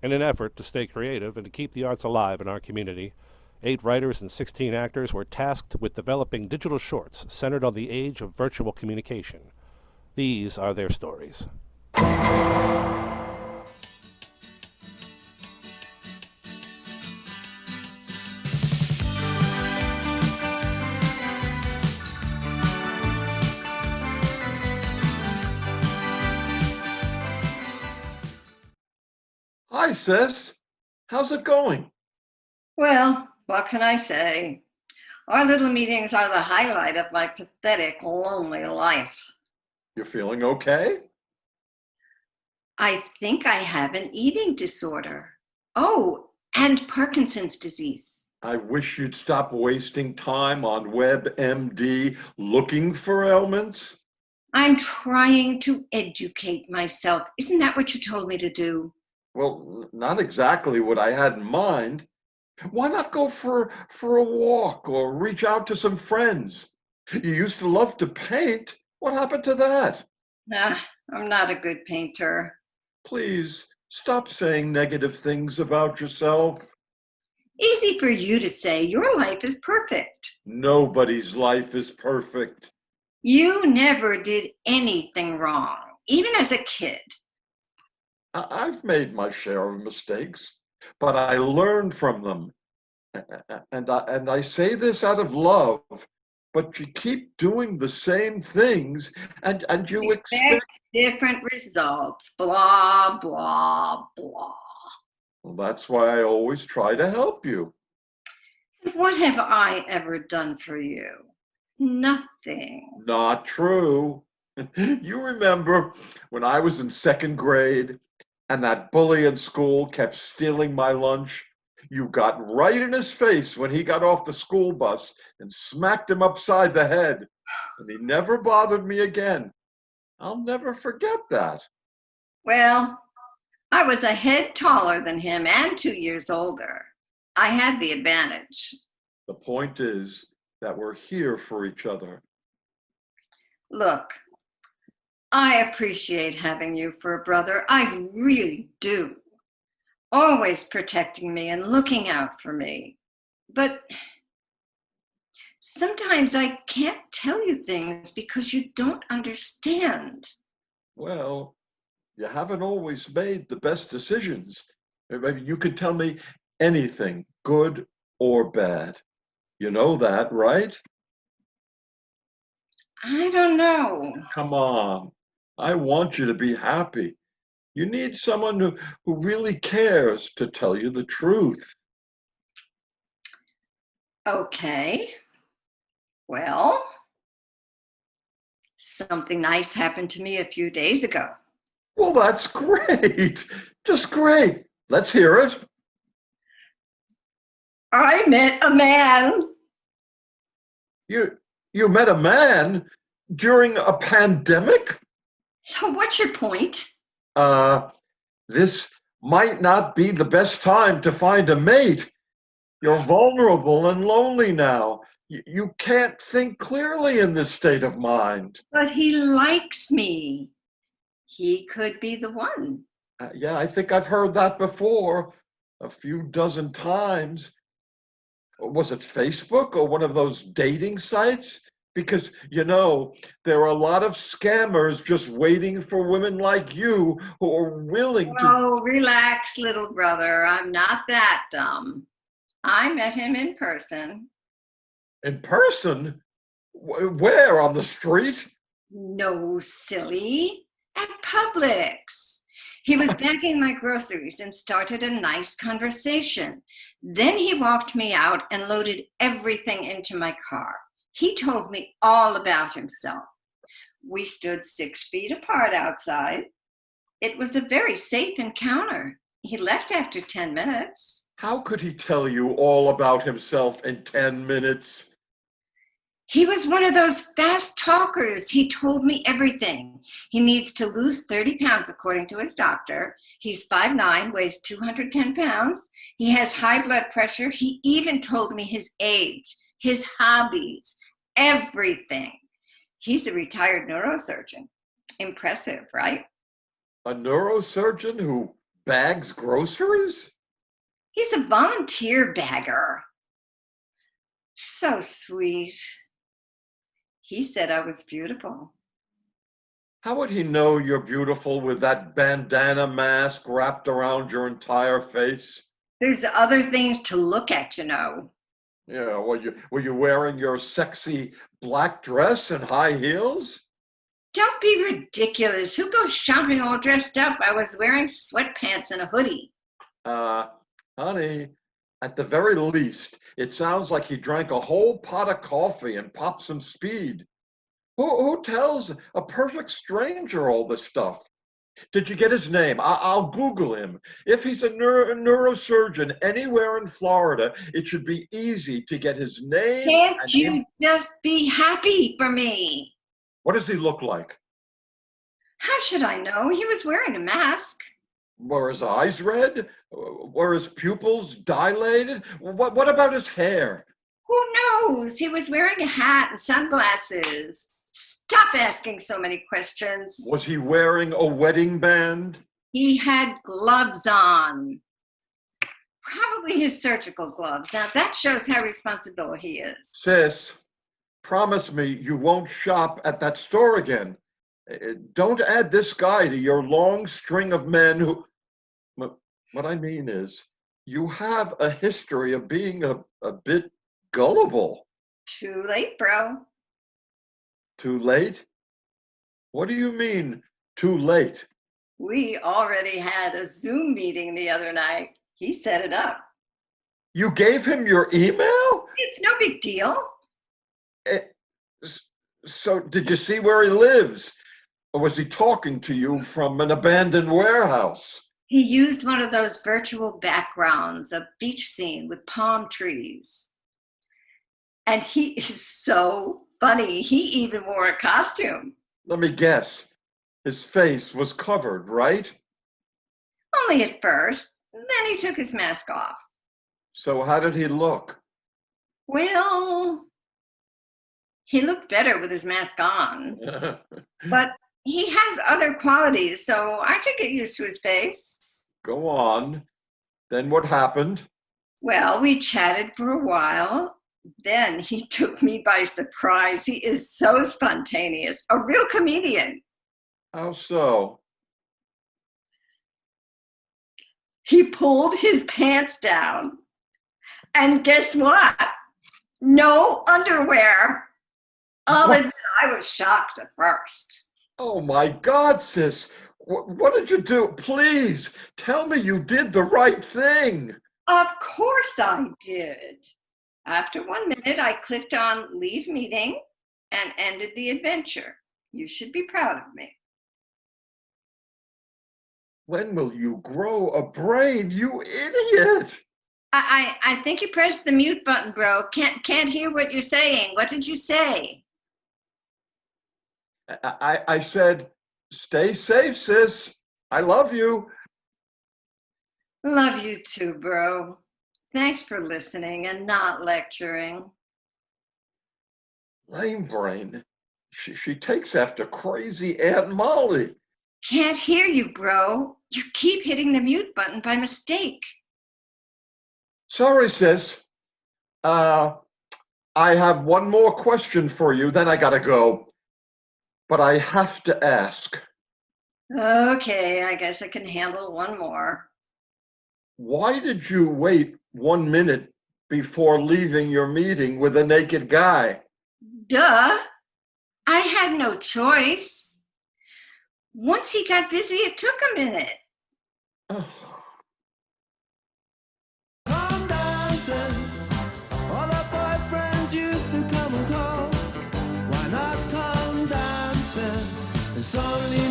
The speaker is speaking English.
In an effort to stay creative and to keep the arts alive in our community, 8 writers and 16 actors were tasked with developing digital shorts centered on the age of virtual communication. These are their stories. Hi, sis. How's it going? Well, what can I say? Our little meetings are the highlight of my pathetic, lonely life. You feeling okay? I think I have an eating disorder. Oh, and Parkinson's disease. I wish you'd stop wasting time on WebMD looking for ailments. I'm trying to educate myself. Isn't that what you told me to do? Well, not exactly what I had in mind. Why not go for a walk or reach out to some friends? You used to love to paint. What happened to that? I'm not a good painter. Please stop saying negative things about yourself. Easy for you to say. Your life is perfect. Nobody's life is perfect. You never did anything wrong, even as a kid. I've made my share of mistakes, but I learned from them. And I say this out of love, but you keep doing the same things and you expect. Expect different results. Blah, blah, blah. Well, that's why I always try to help you. What have I ever done for you? Nothing. Not true. You remember when I was in second grade and that bully in school kept stealing my lunch? You got right in his face when he got off the school bus and smacked him upside the head. And he never bothered me again. I'll never forget that. Well, I was a head taller than him and 2 years older. I had the advantage. The point is that we're here for each other. Look, I appreciate having you for a brother. I really do. Always protecting me and looking out for me. But sometimes I can't tell you things because you don't understand. Well, you haven't always made the best decisions. Maybe you could tell me anything, good or bad. You know that, right? I don't know. Come on. I want you to be happy. You need someone who really cares to tell you the truth. Okay. Well, something nice happened to me a few days ago. Well, that's great. Just great. Let's hear it. I met a man. You met a man during a pandemic? So what's your point? Uh, this might not be the best time to find a mate. You're vulnerable and lonely now. You can't think clearly in this state of mind. But he likes me. He could be the one. Yeah, I think I've heard that before, a few dozen times. Was it Facebook or one of those dating sites? Because, there are a lot of scammers just waiting for women like you who are willing to. Oh, relax, little brother. I'm not that dumb. I met him in person. In person? Where? On the street? No, silly. At Publix. He was bagging my groceries and started a nice conversation. Then he walked me out and loaded everything into my car. He told me all about himself. We stood 6 feet apart outside. It was a very safe encounter. He left after 10 minutes. How could he tell you all about himself in 10 minutes? He was one of those fast talkers. He told me everything. He needs to lose 30 pounds, according to his doctor. He's 5'9", weighs 210 pounds. He has high blood pressure. He even told me his age, his hobbies, everything. He's a retired neurosurgeon. Impressive, right? A neurosurgeon who bags groceries? He's a volunteer bagger. So sweet. He said I was beautiful. How would he know you're beautiful with that bandana mask wrapped around your entire face? There's other things to look at, you know. Yeah, were you wearing your sexy black dress and high heels? Don't be ridiculous. Who goes shopping all dressed up? I was wearing sweatpants and a hoodie. Honey, at the very least, it sounds like he drank a whole pot of coffee and popped some speed. Who tells a perfect stranger all this stuff? Did you get his name? I'll Google him. If he's a neurosurgeon anywhere in Florida, it should be easy to get his name. Can't you just be happy for me? What does he look like? How should I know? He was wearing a mask. Were his eyes red? Were his pupils dilated? What about his hair? Who knows? He was wearing a hat and sunglasses. Stop asking so many questions. Was he wearing a wedding band? He had gloves on. Probably his surgical gloves. Now that shows how responsible he is. Sis, promise me you won't shop at that store again. Don't add this guy to your long string of men who... What I mean is, you have a history of being a bit gullible. Too late, bro. Too late? What do you mean, too late? We already had a Zoom meeting the other night. He set it up. You gave him your email? It's no big deal. So did you see where he lives? Or was he talking to you from an abandoned warehouse? He used one of those virtual backgrounds, a beach scene with palm trees. And he is so funny. He even wore a costume. Let me guess. His face was covered, right? Only at first. Then he took his mask off. So how did he look? Well, he looked better with his mask on. But he has other qualities, so I could get used to his face. Go on. Then what happened? Well, we chatted for a while. Then he took me by surprise. He is so spontaneous, a real comedian. How so? He pulled his pants down. And guess what? No underwear. I'll admit I was shocked at first. Oh my God, sis. What did you do? Please tell me you did the right thing. Of course I did. After 1 minute, I clicked on leave meeting and ended the adventure. You should be proud of me. When will you grow a brain, you idiot? I think you pressed the mute button, bro. Can't hear what you're saying. What did you say? I said, stay safe, sis. I love you. Love you too, bro. Thanks for listening and not lecturing. Lame brain. She takes after crazy Aunt Molly. Can't hear you, bro. You keep hitting the mute button by mistake. Sorry, sis. I have one more question for you, then I gotta go. But I have to ask. Okay, I guess I can handle one more. Why did you wait 1 minute before leaving your meeting with a naked guy? Duh. I had no choice. Once he got busy, it took a minute. Oh. Come dancing, all our boyfriends used to come and call. Why not come dancing? It's only